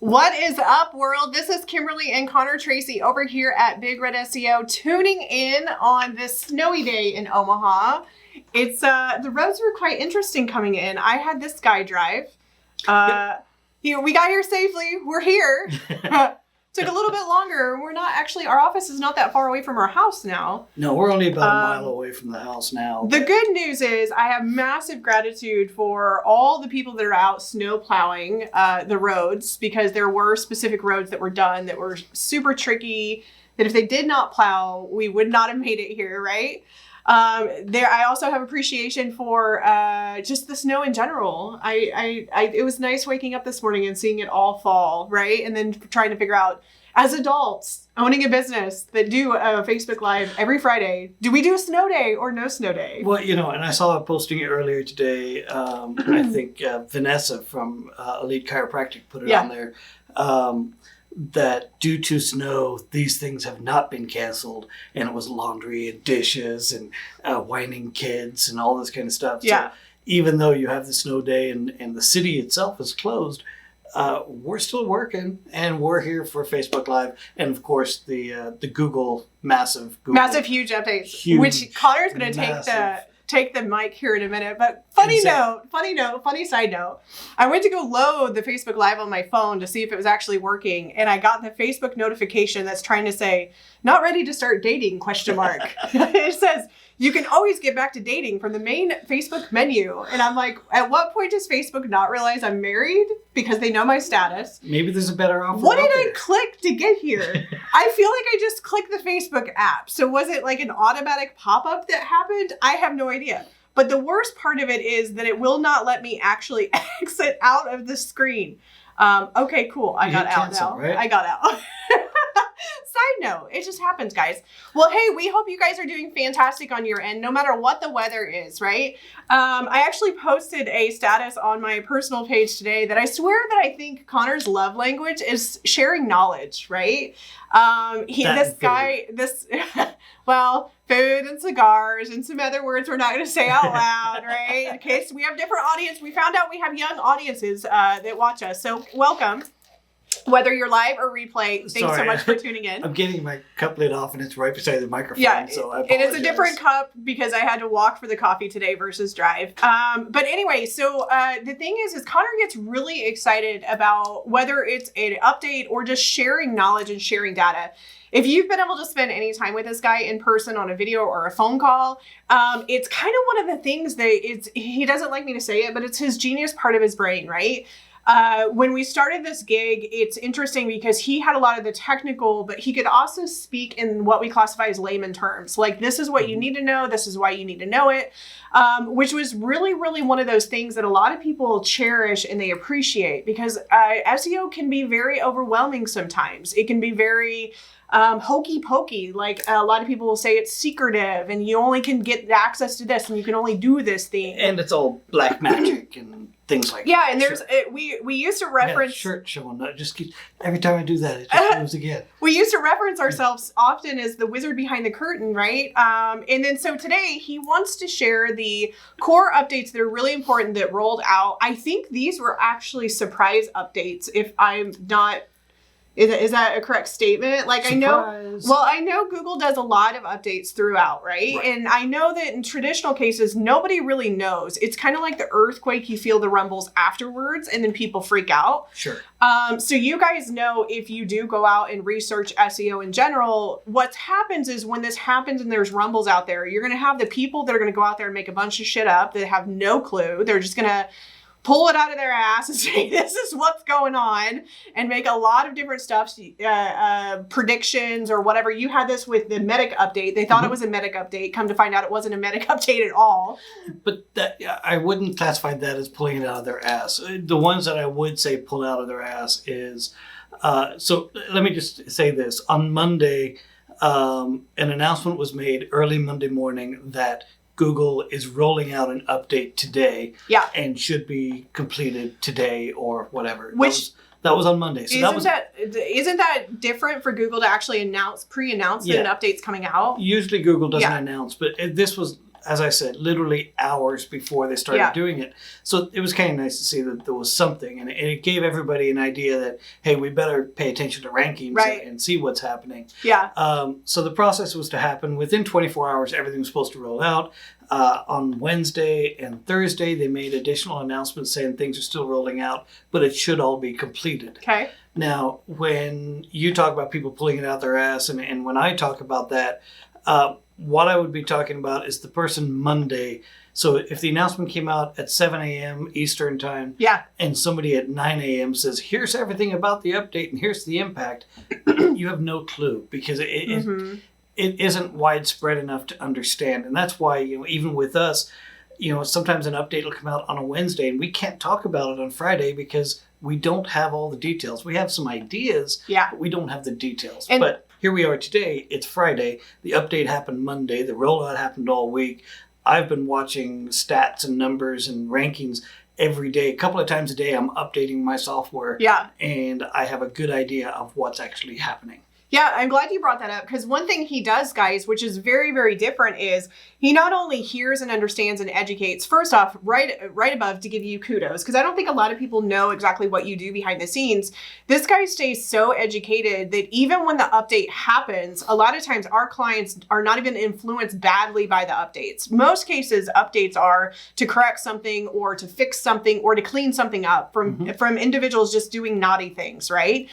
What is up, world? This is Kimberly and Connor Tracy over here at Big Red SEO, tuning in on this snowy day in Omaha. It's the roads were quite interesting coming in. I had this guy drive. We got here safely. We're here. Took a little bit longer. We're not actually, our office is not that far away from our house now. No, we're only about a mile away from the house now. The good news is I have massive gratitude for all the people that are out snow plowing the roads, because there were specific roads that were done that were super tricky, that if they did not plow, we would not have made it here, right? I also have appreciation for just the snow in general. It was nice waking up this morning and seeing it all fall, right? And then trying to figure out, as adults owning a business that do a Facebook Live every Friday, do we do a snow day or no snow day? Well, and I saw a posting earlier today. I think Vanessa from Elite Chiropractic put it on there. That due to snow, these things have not been canceled, and it was laundry and dishes and whining kids and all this kind of stuff. Yeah. So even though you have the snow day and the city itself is closed, we're still working, and we're here for Facebook Live, and of course the Google massive huge updates, which Connor's going to take the mic here in a minute. But funny side note, I went to go load the Facebook Live on my phone to see if it was actually working, and I got the Facebook notification that's trying to say, not ready to start dating, ? It says, you can always get back to dating from the main Facebook menu. And I'm like, at what point does Facebook not realize I'm married? Because they know my status. Maybe there's a better offer. What did I click to get here? I feel like I just clicked the Facebook app. So was it like an automatic pop-up that happened? I have no idea. But the worst part of it is that it will not let me actually exit out of the screen. Okay, cool. I got out now. Right? I got out. Side note, it just happens, guys. Well, hey, we hope you guys are doing fantastic on your end, no matter what the weather is, right? I actually posted a status on my personal page today that I swear that I think Connor's love language is sharing knowledge, right? Food and cigars and some other words we're not going to say out loud, right? In case we have different audience. We found out we have young audiences that watch us. So welcome. Whether you're live or replay, thanks so much for tuning in. I'm getting my cup lid off, and it's right beside the microphone. Yeah, so I apologize. It is a different cup because I had to walk for the coffee today versus drive. But anyway, so the thing is Connor gets really excited about whether it's an update or just sharing knowledge and sharing data. If you've been able to spend any time with this guy in person on a video or a phone call, it's kind of one of the things that he doesn't like me to say it, but it's his genius part of his brain, right? When we started this gig, it's interesting because he had a lot of the technical, but he could also speak in what we classify as layman terms. Like, this is what you need to know. This is why you need to know it, which was really, really one of those things that a lot of people cherish and they appreciate, because SEO can be very overwhelming sometimes. It can be very hokey pokey. Like, a lot of people will say it's secretive and you only can get access to this and you can only do this thing. And it's all black magic and things like that. Yeah, and there's we used to reference shirt showing up. Just keep, every time I do that, it just moves again. We used to reference ourselves often as the wizard behind the curtain, right? And then so today he wants to share the core updates that are really important that rolled out. I think these were actually surprise updates, if I'm not. Is that a correct statement? Like, surprise. I know Google does a lot of updates throughout, right? And I know that in traditional cases, nobody really knows. It's kind of like the earthquake. You feel the rumbles afterwards and then people freak out. Sure. So you guys know, if you do go out and research SEO in general, what happens is when this happens and there's rumbles out there, you're going to have the people that are going to go out there and make a bunch of shit up that have no clue. They're just going to pull it out of their ass and say, this is what's going on, and make a lot of different stuff, predictions or whatever. You had this with the medic update. They thought it was a medic update. Come to find out it wasn't a medic update at all. But I wouldn't classify that as pulling it out of their ass. The ones that I would say pull out of their ass is, so let me just say this. On Monday, an announcement was made early Monday morning that Google is rolling out an update today, and should be completed today or whatever. That was on Monday. So isn't that different for Google to actually pre-announce that an update's coming out? Usually Google doesn't announce, but this was as I said, literally hours before they started doing it. So it was kind of nice to see that there was something, and it gave everybody an idea that, hey, we better pay attention to rankings and see what's happening. Yeah. So the process was to happen within 24 hours. Everything was supposed to roll out. On Wednesday and Thursday, they made additional announcements saying things are still rolling out, but it should all be completed. Okay. Now, when you talk about people pulling it out their ass, and when I talk about that, what I would be talking about is the person Monday. So if the announcement came out at 7 a.m. Eastern time, and somebody at 9 a.m. says, here's everything about the update and here's the impact, you have no clue, because it isn't widespread enough to understand. And that's why, even with us, sometimes an update will come out on a Wednesday and we can't talk about it on Friday because we don't have all the details. We have some ideas, but we don't have the details. But here we are today. It's Friday. The update happened Monday. The rollout happened all week. I've been watching stats and numbers and rankings every day. A couple of times a day, I'm updating my software. And I have a good idea of what's actually happening. Yeah, I'm glad you brought that up, because one thing he does, guys, which is very, very different, is he not only hears and understands and educates, first off, right above, to give you kudos, because I don't think a lot of people know exactly what you do behind the scenes. This guy stays so educated that even when the update happens, a lot of times our clients are not even influenced badly by the updates. Most cases, updates are to correct something or to fix something or to clean something up from individuals just doing naughty things, right?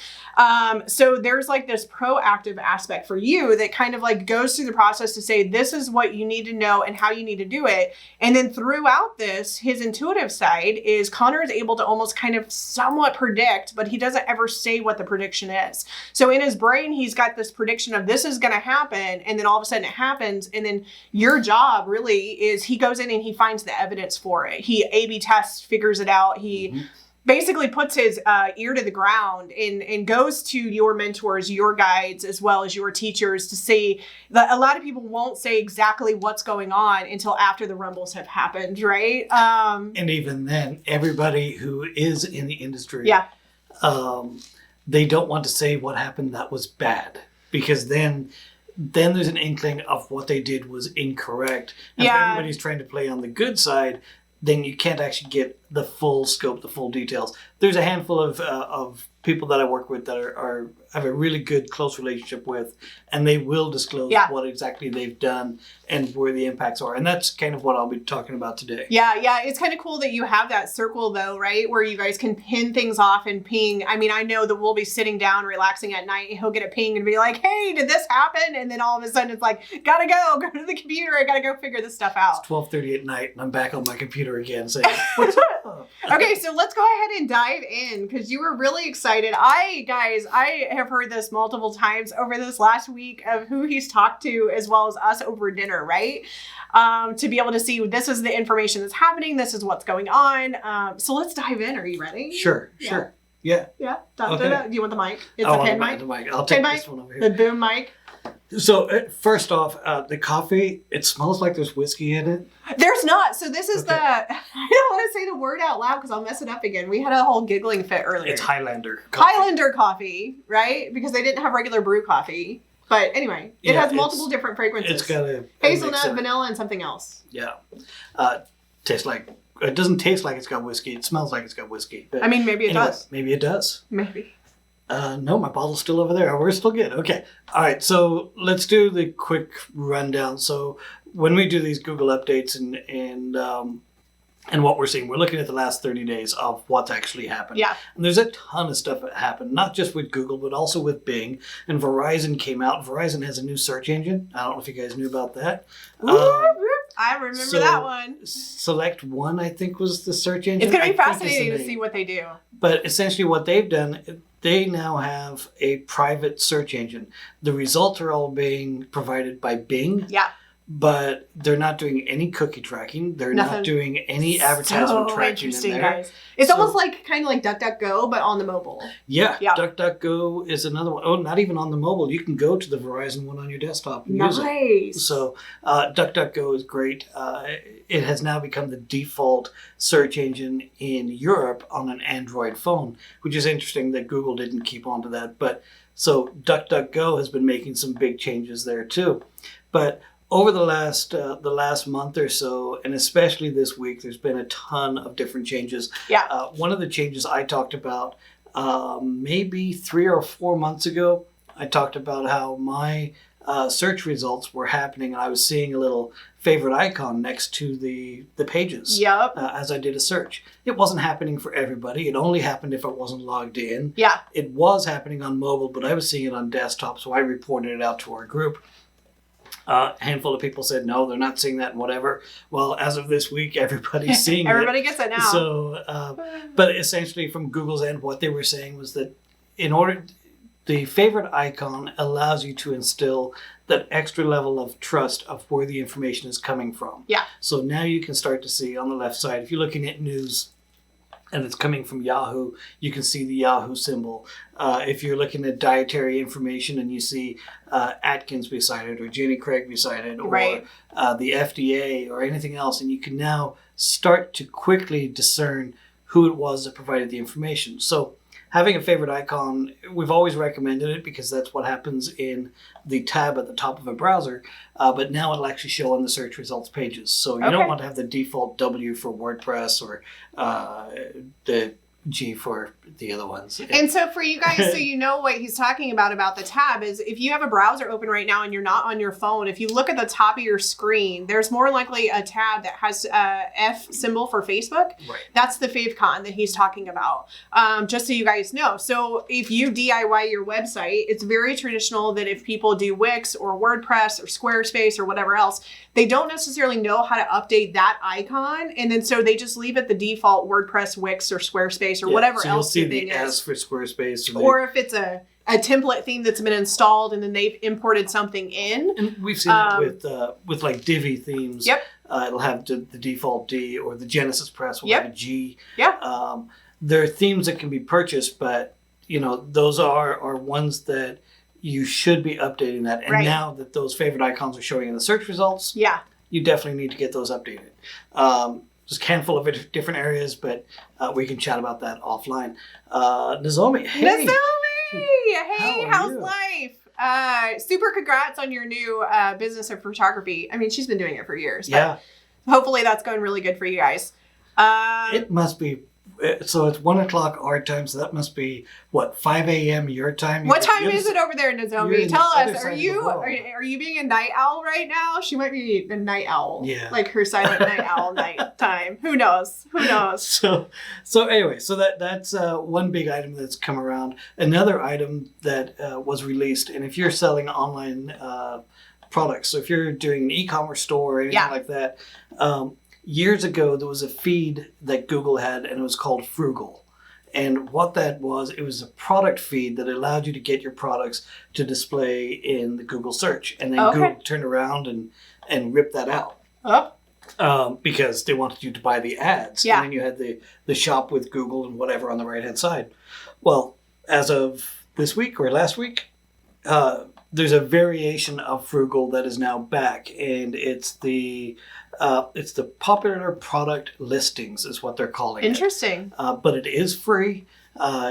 So there's like this proactive aspect for you that kind of like goes through the process to say, this is what you need to know and how you need to do it. And then throughout this, his intuitive side is Connor is able to almost kind of somewhat predict, but he doesn't ever say what the prediction is. So in his brain, he's got this prediction of this is going to happen. And then all of a sudden it happens. And then your job really is he goes in and he finds the evidence for it. He A/B tests, figures it out. He basically puts his ear to the ground and goes to your mentors, your guides, as well as your teachers to see that a lot of people won't say exactly what's going on until after the rumbles have happened, right? And even then, everybody who is in the industry, they don't want to say what happened that was bad, because then there's an inkling of what they did was incorrect. And if everybody's trying to play on the good side, then you can't actually get the full scope, the full details. There's a handful of people that I work with that have a really good, close relationship with, and they will disclose what exactly they've done and where the impacts are. And that's kind of what I'll be talking about today. Yeah. It's kind of cool that you have that circle, though, right? Where you guys can pin things off and ping. I mean, I know that we'll be sitting down, relaxing at night, and he'll get a ping and be like, hey, did this happen? And then all of a sudden it's like, gotta go to the computer. I gotta go figure this stuff out. It's 12:30 at night and I'm back on my computer again saying, what's up? Okay, so let's go ahead and dive in, because you were really excited. I have heard this multiple times over this last week of who he's talked to, as well as us over dinner, right? To be able to see this is the information that's happening. This is what's going on. So let's dive in. Are you ready? Sure. Yeah. Yeah. Okay. Do you want the mic? It's a pen mic. The mic. I'll take this one over here. The boom mic. So first off, the coffee, it smells like there's whiskey in it. There's not. So this is I don't want to say the word out loud because I'll mess it up again. We had a whole giggling fit earlier. It's Highlander coffee. Highlander coffee, right? Because they didn't have regular brew coffee. But anyway, it has multiple different fragrances. It's got a hazelnut, vanilla, and something else. Yeah. It doesn't taste like it's got whiskey. It smells like it's got whiskey. But I mean, maybe it does. Maybe it does. Maybe. No, my bottle's still over there. We're still good. Okay. All right. So let's do the quick rundown. So when we do these Google updates and what we're seeing, we're looking at the last 30 days of what's actually happened. Yeah. And there's a ton of stuff that happened, not just with Google, but also with Bing. And Verizon came out. Verizon has a new search engine. I don't know if you guys knew about that. I remember that one. Select One, I think, was the search engine. It's going to be fascinating to see what they do. But essentially what they've done, they now have a private search engine. The results are all being provided by Bing. Yeah. But they're not doing any cookie tracking. They're not doing any advertisement tracking in there. Guys. It's almost like kind of like DuckDuckGo, but on the mobile. Yeah. DuckDuckGo is another one. Oh, not even on the mobile. You can go to the Verizon one on your desktop and use it. So DuckDuckGo is great. It has now become the default search engine in Europe on an Android phone, which is interesting that Google didn't keep on to that. But so DuckDuckGo has been making some big changes there too. But over the last month or so, and especially this week, there's been a ton of different changes. Yeah. One of the changes I talked about maybe 3 or 4 months ago, I talked about how my search results were happening, and I was seeing a little favorite icon next to the pages. Yep. As I did a search. It wasn't happening for everybody. It only happened if I wasn't logged in. Yeah. It was happening on mobile, but I was seeing it on desktop, so I reported it out to our group. A handful of people said, no, they're not seeing that and whatever. Well, as of this week, everybody's seeing Everybody it. gets it now. So, but essentially from Google's end, what they were saying was that the favorite icon allows you to instill that extra level of trust of where the information is coming from. Yeah. So now you can start to see on the left side, if you're looking at news and it's coming from Yahoo, you can see the Yahoo symbol. If you're looking at dietary information and you see Atkins beside it or Jenny Craig beside it or Right. The FDA or anything else, and you can now start to quickly discern who it was that provided the information. So having a favorite icon, we've always recommended it because that's what happens in the tab at the top of a browser, but now it'll actually show on the search results pages. So you don't want to have the default W for WordPress or the G for the other ones. And so for you guys, so you know what he's talking about the tab is if you have a browser open right now and you're not on your phone, if you look at the top of your screen, there's more likely a tab that has a F symbol for Facebook. Right. That's the favicon that he's talking about. Just so you guys know. So if you DIY your website, it's very traditional that if people do Wix or WordPress or Squarespace or whatever else, they don't necessarily know how to update that icon. And then so they just leave it the default WordPress, Wix, or Squarespace or whatever so else you'll the see thing the S is. for Squarespace. Or if it's a template theme that's been installed and then they've imported something in. And we've seen it with like Divi themes. Yep. It'll have the default D, or the Genesis Press will have a G. Yeah. There are themes that can be purchased, but those are ones that you should be updating that. And Right. now that those favorite icons are showing in the search results, Yeah. you definitely need to get those updated. Just a handful of different areas, but we can chat about that offline. Nozomi, hey. Hey, How are how's you? life? Super congrats on your new business of photography. I mean, she's been doing it for years, but Yeah, hopefully that's going really good for you guys. it must be. So it's 1:00 our time, so that must be what, 5 a.m. your time? What time is it over there, Nozomi? you're in Tell the other us. side Are of the you world. are you being a night owl right now? She might be a night owl. Yeah. Like her silent night owl night time. Who knows? Who knows? So anyway, so that's one big item that's come around. Another item that was released, and if you're selling online products, so if you're doing an e-commerce store or anything like that, years ago there was a feed that Google had, and it was called Frugal. And what that was, it was a product feed that allowed you to get your products to display in the Google search, and then Google turned around and ripped that out. Oh. Because they wanted you to buy the ads. Yeah. And then you had the shop with Google and whatever on the right-hand side. Well, as of this week or last week, there's a variation of Frugal that is now back, and it's the popular product listings is what they're calling it. Interesting. But it is free.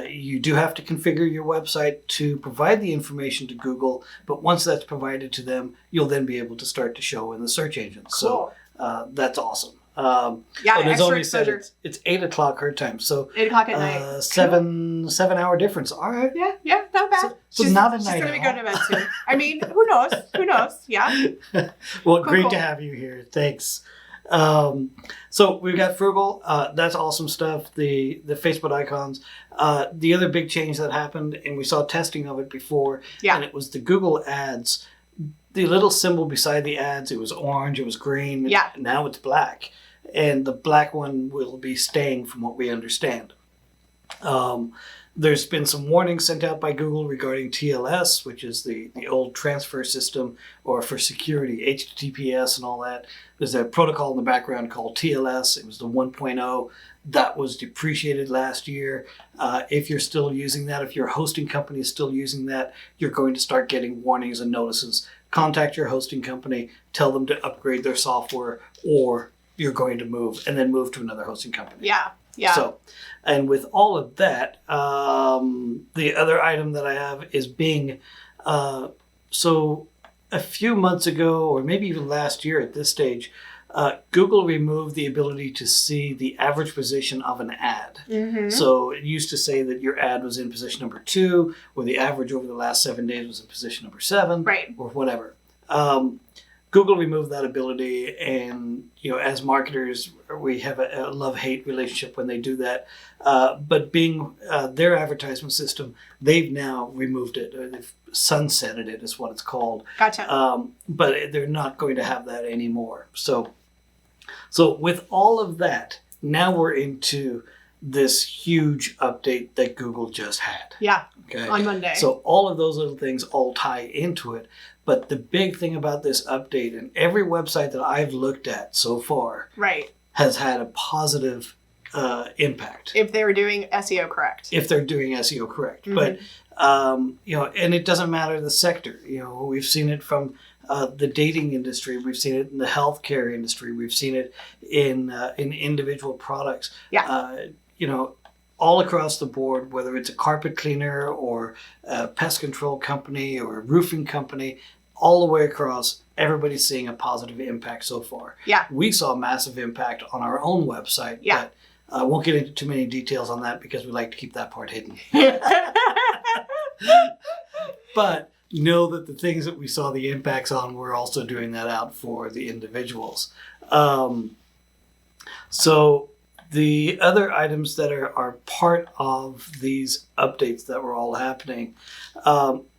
You do have to configure your website to provide the information to Google, but once that's provided to them, you'll then be able to start to show in the search engines. Cool. So that's awesome. Extra exposure. It's 8:00 her time, so 8:00 at night. 7-hour difference. All right. Yeah, not bad. So not a she's night gonna be owl. going to bed soon. I mean, who knows? Who knows? Yeah. Well, great cool. to have you here. Thanks. So we've got Frugal. That's awesome stuff. The Facebook icons. The other big change that happened, and we saw testing of it before, and it was the Google ads. The little symbol beside the ads, it was orange, it was green. Yeah. Now it's black. And the black one will be staying from what we understand. There's been some warnings sent out by Google regarding TLS, which is the old transfer system, or for security, HTTPS and all that. There's a protocol in the background called TLS. It was the 1.0 that was depreciated last year. If you're still using that, if your hosting company is still using that, you're going to start getting warnings and notices. Contact your hosting company, tell them to upgrade their software, or you're going to move to another hosting company. Yeah. So, and with all of that, the other item that I have is Bing. So a few months ago, or maybe even last year at this stage, Google removed the ability to see the average position of an ad. Mm-hmm. So it used to say that your ad was in position number 2, or the average over the last 7 days was in position number 7, Right. or whatever. Google removed that ability, and as marketers, we have a love-hate relationship when they do that. But being their advertisement system, they've now removed it. Or they've sunsetted it, is what it's called. Gotcha. But they're not going to have that anymore. So with all of that, now we're into this huge update that Google just had. Yeah. Okay. On Monday. So all of those little things all tie into it. But the big thing about this update, and every website that I've looked at so far Right. has had a positive impact. If they were doing SEO correct. If they're doing SEO correct. Mhm. But, and it doesn't matter the sector. We've seen it from the dating industry. We've seen it in the healthcare industry. We've seen it in individual products. Yeah. All across the board, whether it's a carpet cleaner or a pest control company or a roofing company, all the way across, everybody's seeing a positive impact so far. Yeah. We saw a massive impact on our own website. Yeah. But I won't get into too many details on that because we like to keep that part hidden. But know that the things that we saw the impacts on, we're also doing that out for the individuals. So the other items that are part of these updates that were all happening,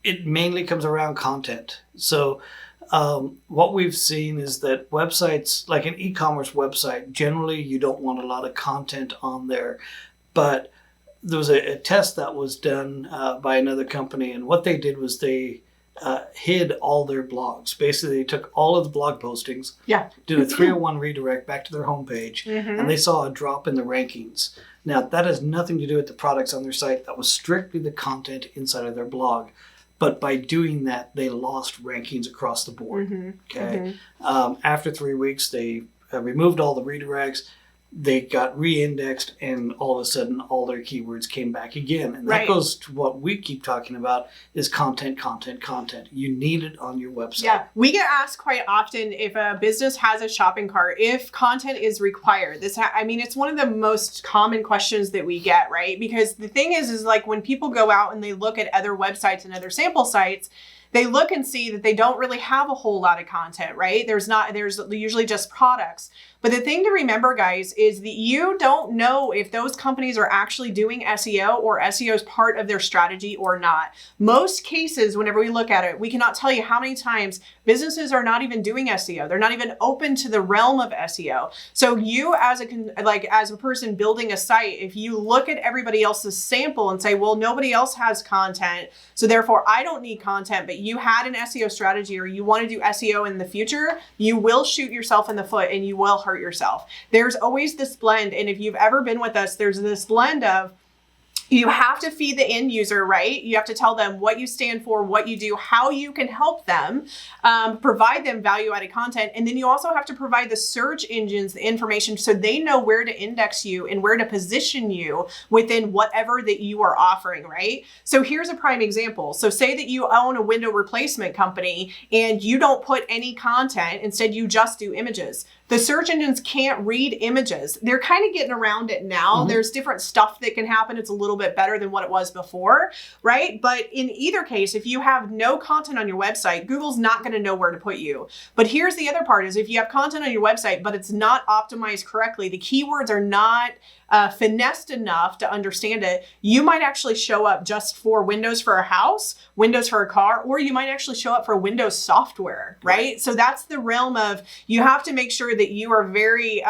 it mainly comes around content. So what we've seen is that websites, like an e-commerce website, generally you don't want a lot of content on there. But there was a test that was done by another company, and what they did was they hid all their blogs. Basically, they took all of the blog postings, Yeah. did a 301 redirect back to their homepage, Mhm. and they saw a drop in the rankings. Now, that has nothing to do with the products on their site. That was strictly the content inside of their blog. But by doing that, they lost rankings across the board. Mhm. Okay. After 3 weeks, they removed all the redirects. They got re-indexed, and all of a sudden, all their keywords came back again. And that Right. goes to what we keep talking about is content, content, content. You need it on your website. Yeah, we get asked quite often if a business has a shopping cart, if content is required. It's one of the most common questions that we get, right? Because the thing is like when people go out and they look at other websites and other sample sites, they look and see that they don't really have a whole lot of content, right? There's usually just products. But the thing to remember, guys, is that you don't know if those companies are actually doing SEO or SEO is part of their strategy or not. Most cases, whenever we look at it, we cannot tell you how many times businesses are not even doing SEO. They're not even open to the realm of SEO. So you as a person building a site, if you look at everybody else's sample and say, well, nobody else has content, so therefore I don't need content, but you had an SEO strategy or you want to do SEO in the future, you will shoot yourself in the foot and you will hurt yourself. There's always this blend. And if you've ever been with us, there's this blend of you have to feed the end user, right? You have to tell them what you stand for, what you do, how you can help them, provide them value-added content. And then you also have to provide the search engines the information so they know where to index you and where to position you within whatever that you are offering, right? So here's a prime example. So say that you own a window replacement company and you don't put any content, instead you just do images. The search engines can't read images. They're kind of getting around it now. Mm-hmm. There's different stuff that can happen. It's a little bit better than what it was before, right? But in either case, if you have no content on your website, Google's not going to know where to put you. But here's the other part is if you have content on your website, but it's not optimized correctly, the keywords are not finessed enough to understand it, you might actually show up just for Windows for a house, Windows for a car, or you might actually show up for Windows software, right? So that's the realm of you have to make sure that you are very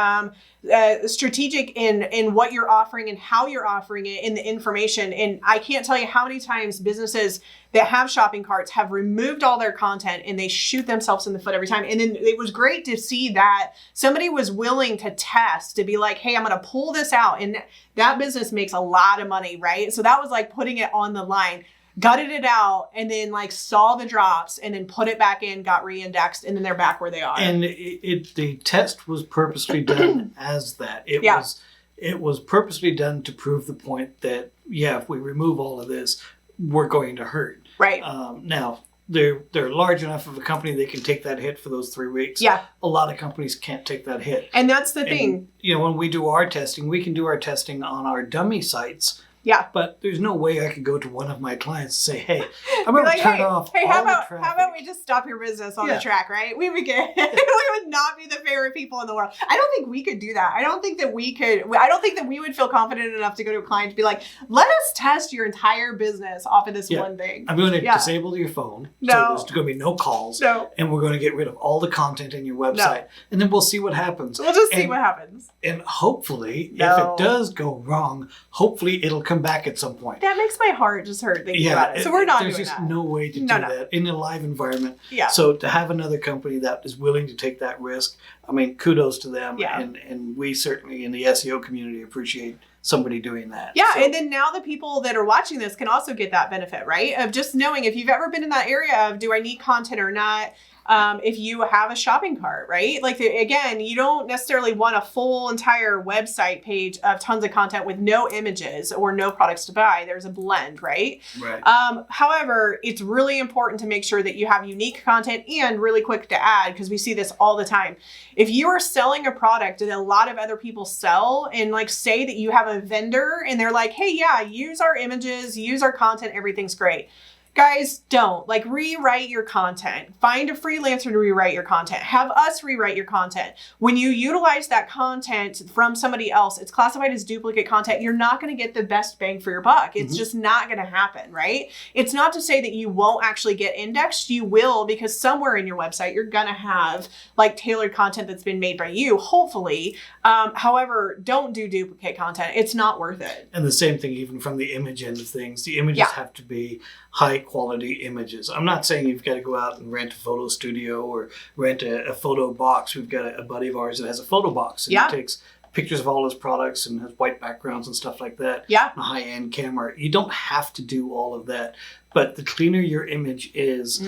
strategic in what you're offering and how you're offering it in the information. And I can't tell you how many times businesses that have shopping carts have removed all their content and they shoot themselves in the foot every time. And then it was great to see that somebody was willing to test, to be like, hey, I'm going to pull this out. And that business makes a lot of money, right? So that was like putting it on the line. Gutted it out and then like saw the drops and then put it back in, got re-indexed, and then they're back where they are. And the test was purposely done as that. It was purposely done to prove the point that, yeah, if we remove all of this, we're going to hurt. Right. Now, they're large enough of a company they can take that hit for those 3 weeks. Yeah. A lot of companies can't take that hit. And that's the thing. You know, when we do our testing, we can do our testing on our dummy sites. Yeah. But there's no way I could go to one of my clients and say, hey, I'm going to like, turn off all how the about traffic. we just stop your business on the track, right? We would get, we would not be the favorite people in the world. I don't think we could do that. I don't think that we would feel confident enough to go to a client to be like, let us test your entire business off of this one thing. I'm going to disable your phone. No. So there's going to be no calls. No. And we're going to get rid of all the content in your website. No. And then we'll see what happens. We'll just see what happens. And hopefully, if it does go wrong, hopefully it'll come back at some point. That makes my heart just hurt thinking about it. So we're not doing that. There's just no way to do that in a live environment. Yeah. So to have another company that is willing to take that risk, I mean, kudos to them. Yeah. And we certainly in the SEO community appreciate somebody doing that. Yeah, so. and then now the people that are watching this can also get that benefit, right? Of just knowing if you've ever been in that area of do I need content or not? If you have a shopping cart, right? Like, again, you don't necessarily want a full entire website page of tons of content with no images or no products to buy. There's a blend, right? Right. However, it's really important to make sure that you have unique content and really quick to add, because we see this all the time. If you are selling a product that a lot of other people sell, and like say that you have a vendor and they're like, hey, yeah, use our images, use our content, everything's great. Guys, don't. Like, rewrite your content. Find a freelancer to rewrite your content. Have us rewrite your content. When you utilize that content from somebody else, it's classified as duplicate content. You're not going to get the best bang for your buck. It's just not going to happen, right? It's not to say that you won't actually get indexed. You will, because somewhere in your website, you're going to have like tailored content that's been made by you, hopefully. However, don't do duplicate content. It's not worth it. And the same thing, even from the image end of things, the images have to be high quality images. I'm not saying you've got to go out and rent a photo studio or rent a photo box. We've got a buddy of ours that has a photo box and he takes pictures of all his products and has white backgrounds and stuff like that. Yeah. A high-end camera. You don't have to do all of that. But the cleaner your image is,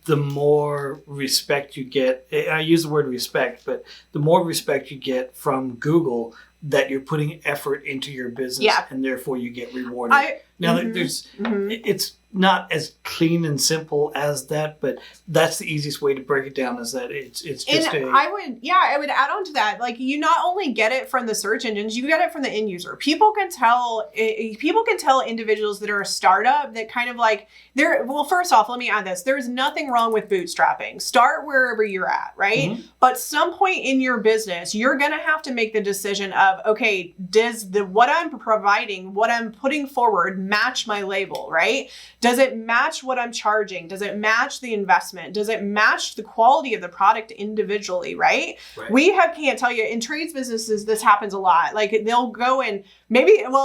the more respect you get. I use the word respect, but the more respect you get from Google that you're putting effort into your business and therefore you get rewarded. It's not as clean and simple as that, but that's the easiest way to break it down, is that it's just I would add on to that. Like, you not only get it from the search engines, you get it from the end user. People can tell individuals that are a startup that kind of like first off, let me add this. There's nothing wrong with bootstrapping. Start wherever you're at, right? But some point in your business, you're going to have to make the decision of, okay, does what I'm providing, what I'm putting forward match my label, right? Does it match what I'm charging? Does it match the investment? Does it match the quality of the product individually, right? Can't tell you, in trades businesses, this happens a lot. Like, they'll go and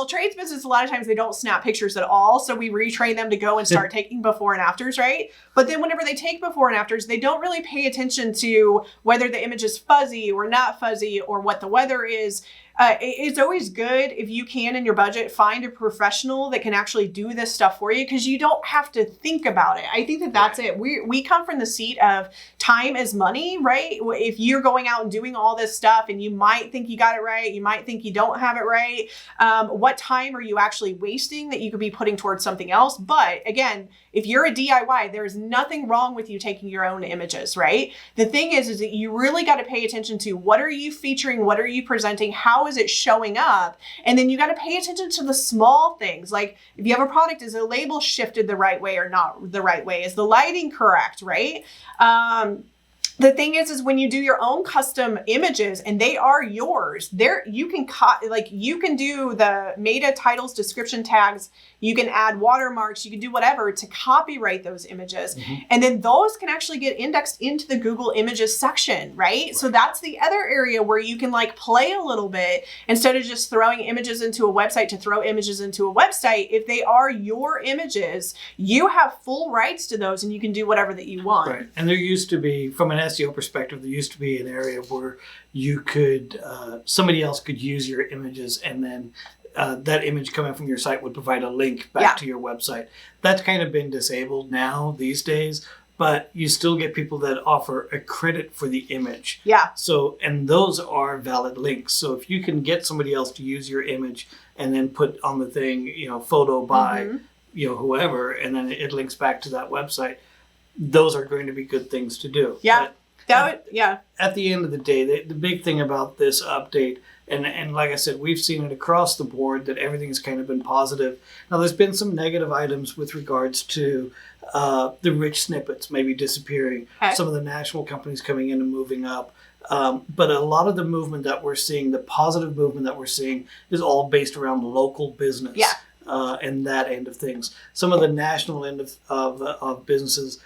trades business, a lot of times they don't snap pictures at all. So we retrain them to go and start taking before and afters, right? But then whenever they take before and afters, they don't really pay attention to whether the image is fuzzy or not fuzzy or what the weather is. It's always good if you can, in your budget, find a professional that can actually do this stuff for you, because you don't have to think about it. I think that's it. We come from the seat of time is money, right? If you're going out and doing all this stuff and you might think you got it right, you might think you don't have it right. What time are you actually wasting that you could be putting towards something else? But again, if you're a DIY, there's nothing wrong with you taking your own images, right? The thing is that you really got to pay attention to what are you featuring? What are you presenting? How is it showing up? And then you got to pay attention to the small things. Like, if you have a product, is the label shifted the right way or not the right way? Is the lighting correct, right? The thing is when you do your own custom images and they are yours, you can do the meta titles, description tags, you can add watermarks, you can do whatever to copyright those images. And then those can actually get indexed into the Google Images section, right? So that's the other area where you can like play a little bit instead of just throwing images into a website to throw images into a website. If they are your images, you have full rights to those and you can do whatever that you want. Right. And there used to be, from an SEO perspective, there used to be an area where you could, somebody else could use your images, and then that image coming from your site would provide a link back to your website. That's kind of been disabled now these days, but you still get people that offer a credit for the image. Yeah. So, and those are valid links. So if you can get somebody else to use your image and then put on the thing, photo by, whoever, and then it links back to that website, those are going to be good things to do. Yeah. But Yeah. at the end of the day, the big thing about this update, and like I said, we've seen it across the board that everything's kind of been positive. Now, there's been some negative items with regards to the rich snippets maybe disappearing, Okay. some of the national companies coming in and moving up. But a lot of the movement that we're seeing, the positive movement that we're seeing, is all based around local business. Yeah. And that end of things. Some of the national end of businesses,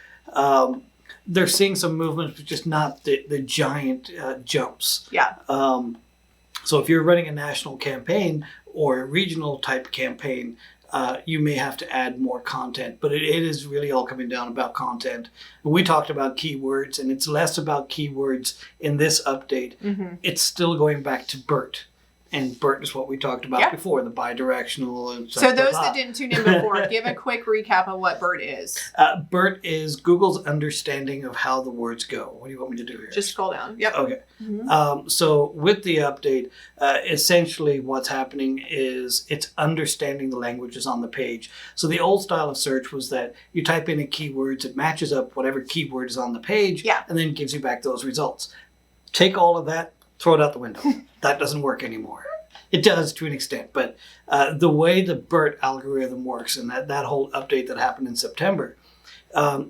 they're seeing some movement, but just not the giant jumps. Yeah. So if you're running a national campaign or a regional type campaign, you may have to add more content, but it is really all coming down about content. We talked about keywords, and it's less about keywords in this update. Mm-hmm. It's still going back to BERT. And BERT is what we talked about before, the bidirectional. And so those that didn't tune in before, give a quick recap of what BERT is. BERT is Google's understanding of how the words go. What do you want me to do here? Just scroll down. Yep. Okay. Mm-hmm. So with the update, essentially what's happening is it's understanding the languages on the page. So the old style of search was that you type in a keyword, it matches up whatever keyword is on the page, and then gives you back those results. Take all of that, throw it out the window. That doesn't work anymore. It does to an extent, but the way the BERT algorithm works and that whole update that happened in September,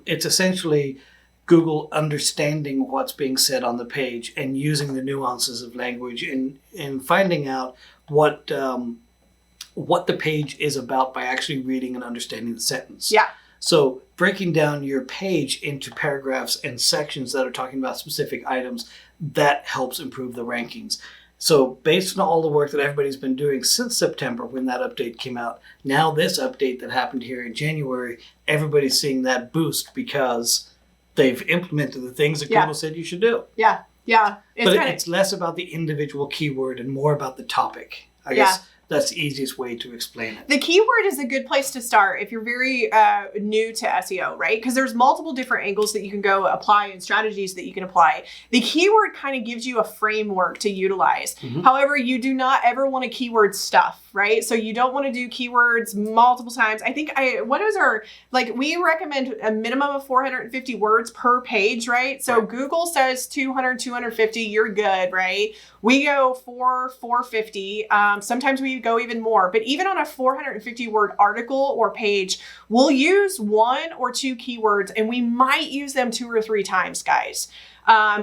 it's essentially Google understanding what's being said on the page and using the nuances of language and finding out what the page is about by actually reading and understanding the sentence. Yeah. So breaking down your page into paragraphs and sections that are talking about specific items, that helps improve the rankings. So based on all the work that everybody's been doing since September when that update came out, now this update that happened here in January, everybody's seeing that boost because they've implemented the things that Google said you should do. Yeah. Yeah. It's less about the individual keyword and more about the topic. I guess that's the easiest way to explain it. The keyword is a good place to start if you're very new to SEO, right? Because there's multiple different angles that you can go apply and strategies that you can apply. The keyword kind of gives you a framework to utilize. Mm-hmm. However, you do not ever want to keyword stuff, right? So you don't want to do keywords multiple times. I think we recommend a minimum of 450 words per page, right? So Google says 200, 250, you're good, right? We go 450. Sometimes we go even more, but even on a 450 word article or page, we'll use 1 or 2 keywords and we might use them 2 or 3 times, guys.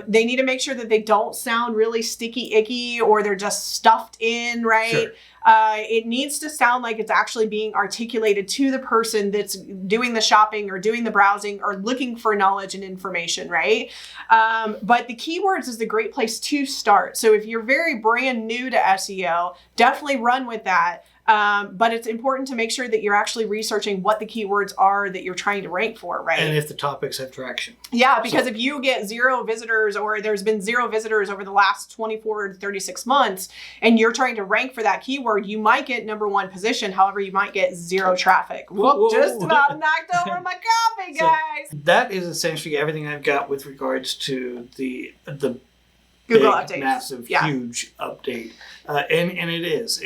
They need to make sure that they don't sound really sticky, icky, or they're just stuffed in, right? Sure. It needs to sound like it's actually being articulated to the person that's doing the shopping or doing the browsing or looking for knowledge and information, right? But the keywords is the great place to start. So if you're very brand new to SEO, definitely run with that. But it's important to make sure that you're actually researching what the keywords are that you're trying to rank for, right? And if the topics have traction. Yeah, because if you get 0 visitors or there's been 0 visitors over the last 24 to 36 months and you're trying to rank for that keyword, you might get number 1 position. However, you might get 0 traffic. Whoop, just about knocked over my coffee, guys. So that is essentially everything I've got with regards to the Google big, updates. massive, huge update. And it is.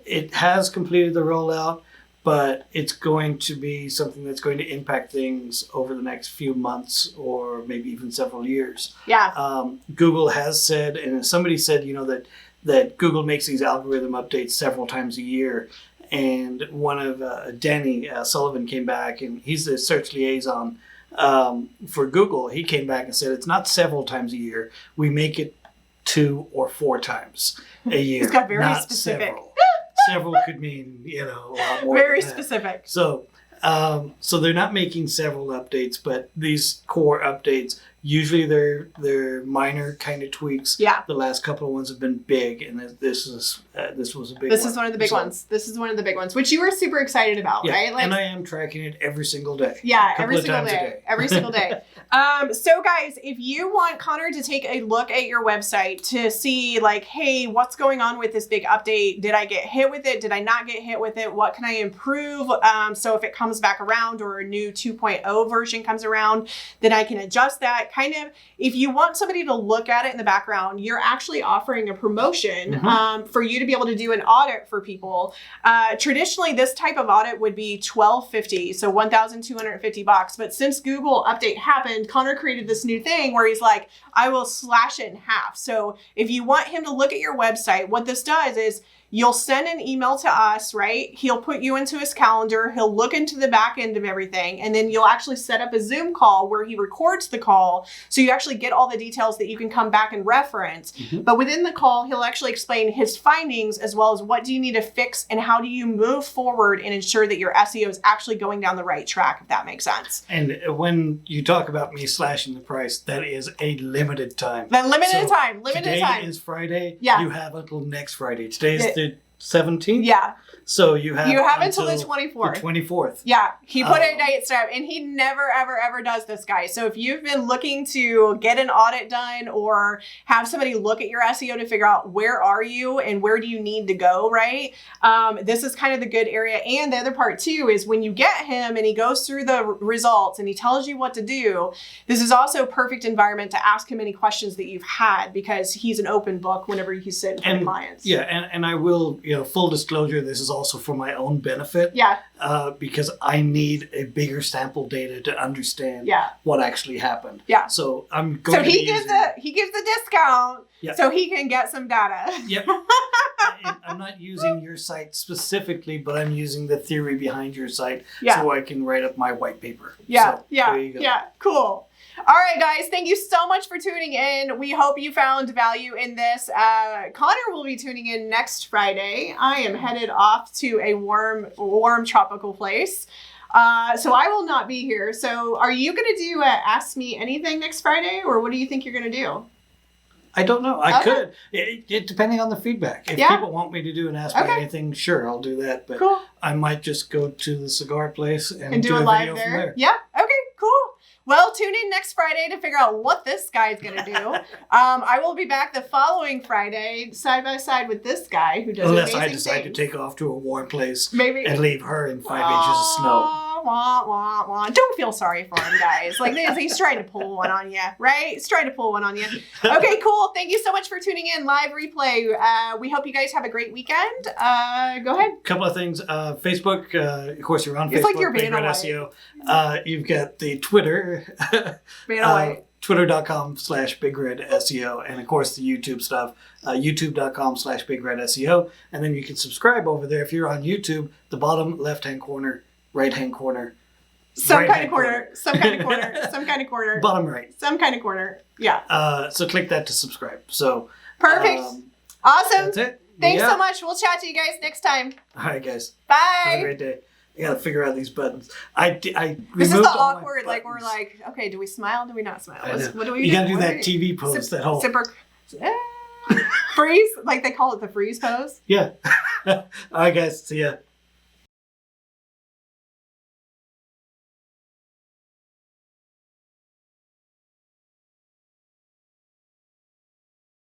It has completed the rollout, but it's going to be something that's going to impact things over the next few months or maybe even several years. Yeah. Google has said, and somebody said, that Google makes these algorithm updates several times a year. And one of Danny Sullivan came back, and he's the search liaison for Google. He came back and said it's not several times a year. We make it 2 or 4 times a year. He's got very not specific. Several. Several could mean, a lot more. Very specific. So they're not making several updates, but these core updates, usually they're minor kind of tweaks. Yeah. The last couple of ones have been big, and this was a big one. This is one of the big ones. This is one of the big ones, which you were super excited about, right? And I am tracking it every single day. Yeah, every single day. Every single day. So guys, if you want Connor to take a look at your website to see hey, what's going on with this big update? Did I get hit with it? Did I not get hit with it? What can I improve? So if it comes back around or a new 2.0 version comes around, then I can adjust that. kind of, if you want somebody to look at it in the background, you're actually offering a promotion for you to be able to do an audit for people. Traditionally, this type of audit would be $1,250, so $1,250. But since Google update happened, Connor created this new thing where he's like, I will slash it in half. So if you want him to look at your website, what this does is you'll send an email to us, right? He'll put you into his calendar. He'll look into the back end of everything. And then you'll actually set up a Zoom call where he records the call. So you actually get all the details that you can come back and reference. But within the call, he'll actually explain his findings as well as what do you need to fix and how do you move forward and ensure that your SEO is actually going down the right track, if that makes sense. And when you talk about me slashing the price, that is a limited time. Limited time. Today is Friday. Yeah. You have until next Friday. Today is the 17th? Yeah. So you have until the 24th. The 24th. Yeah. He put a date stamp, and he never, ever does this, guys. So if you've been looking to get an audit done or have somebody look at your SEO to figure out where are you and where do you need to go, right? This is kind of the good area. And the other part too is when you get him and he goes through the results and he tells you what to do, this is also a perfect environment to ask him any questions that you've had because he's an open book whenever you sit in front of clients. Yeah. And I will, full disclosure, this is also for my own benefit. Yeah. Because I need a bigger sample data to understand what actually happened. Yeah. So I'm going he gives the discount so he can get some data. Yep. I'm not using your site specifically, but I'm using the theory behind your site so I can write up my white paper. Yeah. So, there you go. Yeah. Cool. All right, guys, thank you so much for tuning in. We hope you found value in this. Connor will be tuning in next Friday. I am headed off to a warm tropical place. So I will not be here. So are you going to do Ask Me Anything next Friday, or what do you think you're going to do? I don't know. I could. It depending on the feedback. If people want me to do an Ask Me Anything, sure, I'll do that. But I might just go to the cigar place and do a live video from there. Yeah. Okay, cool. Well, tune in next Friday to figure out what this guy's going to do. I will be back the following Friday, side by side with this guy who does Unless amazing I decide things. to take off to a warm place Maybe. and leave her in 5 inches of snow. Wah, wah, wah. Don't feel sorry for him, guys. Like, he's trying to pull one on you, right? He's trying to pull one on you. Okay, cool. Thank you so much for tuning in. Live replay. We hope you guys have a great weekend. Go ahead. Couple of things. Facebook, of course, you're on it's Facebook. Like you're Big Red SEO. You've got the Twitter. Twitter.com/BigRedSEO. And, of course, the YouTube stuff. YouTube.com/BigRedSEO. And then you can subscribe over there. If you're on YouTube, the bottom left-hand corner, right-hand corner. Some kind of corner. Some kind of corner. Bottom right. Some kind of corner. Yeah. So click that to subscribe. So perfect. Awesome. That's it. Thanks so much. We'll chat to you guys next time. All right, guys. Bye. Have a great day. I gotta figure out these buttons. I this is the awkward. Like we're like, okay, do we smile? Do we not smile? What do we do? You gotta do that TV pose. That whole zipper. Freeze. Like they call it the freeze pose. Yeah. All right, guys. See ya.